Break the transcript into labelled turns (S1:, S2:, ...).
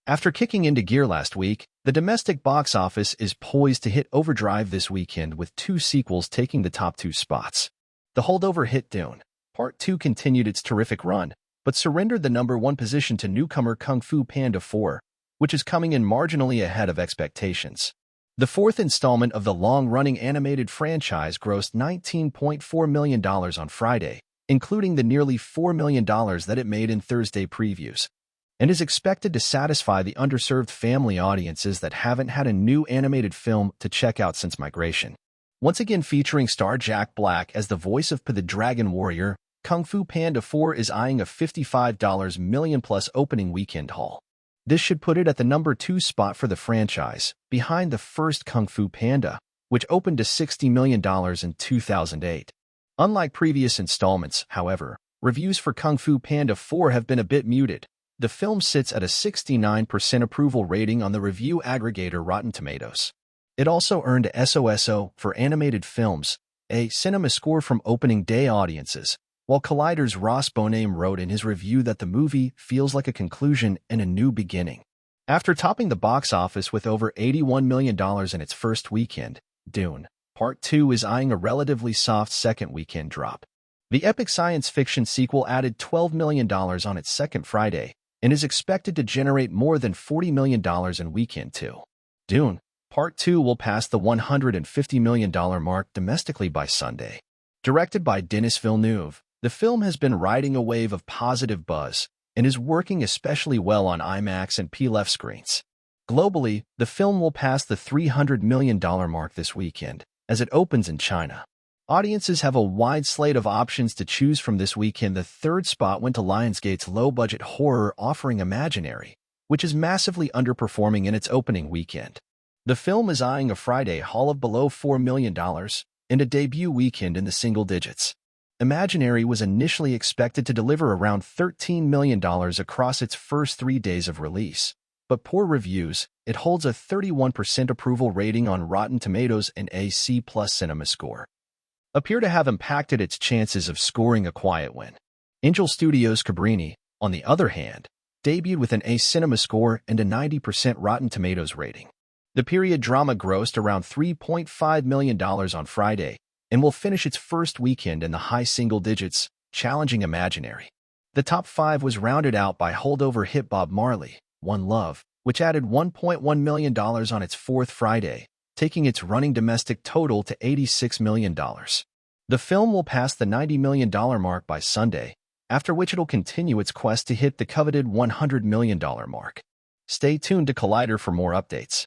S1: After kicking into gear last week, the domestic box office is poised to hit overdrive this weekend with two sequels taking the top two spots. The holdover hit Dune Part 2 continued its terrific run, but surrendered the #1 position to newcomer Kung Fu Panda 4, which is coming in marginally ahead of expectations. The fourth installment of the long-running animated franchise grossed $19.4 million on Friday, including the nearly $4 million that it made in Thursday previews, and is expected to satisfy the underserved family audiences that haven't had a new animated film to check out since Migration. Once again featuring star Jack Black as the voice of the Dragon Warrior, Kung Fu Panda 4 is eyeing a $55 million-plus opening weekend haul. This should put it at the #2 spot for the franchise, behind the first Kung Fu Panda, which opened to $60 million in 2008. Unlike previous installments, however, reviews for Kung Fu Panda 4 have been a bit muted. The film sits at a 69% approval rating on the review aggregator Rotten Tomatoes. It also earned a SOSO for animated films, a cinema score from opening day audiences, while Collider's Ross Boname wrote in his review that the movie feels like a conclusion and a new beginning. After topping the box office with over $81 million in its first weekend, Dune Part 2 is eyeing a relatively soft second weekend drop. The epic science fiction sequel added $12 million on its second Friday and is expected to generate more than $40 million in weekend 2. Dune Part 2 will pass the $150 million mark domestically by Sunday. Directed by Denis Villeneuve, the film has been riding a wave of positive buzz and is working especially well on IMAX and PLF screens. Globally, the film will pass the $300 million mark this weekend as it opens in China. Audiences have a wide slate of options to choose from this weekend. The third spot went to Lionsgate's low-budget horror offering Imaginary, which is massively underperforming in its opening weekend. The film is eyeing a Friday haul of below $4 million and a debut weekend in the single digits. Imaginary was initially expected to deliver around $13 million across its first 3 days of release, but poor reviews. It holds a 31% approval rating on Rotten Tomatoes and a C+ cinema score, appear to have impacted its chances of scoring a quiet win. Angel Studios' Cabrini, on the other hand, debuted with an A cinema score and a 90% Rotten Tomatoes rating. The period drama grossed around $3.5 million on Friday and will finish its first weekend in the high single digits, challenging Imaginary. The top 5 was rounded out by holdover hit Bob Marley, One Love, which added $1.1 million on its fourth Friday, taking its running domestic total to $86 million. The film will pass the $90 million mark by Sunday, after which it'll continue its quest to hit the coveted $100 million mark. Stay tuned to Collider for more updates.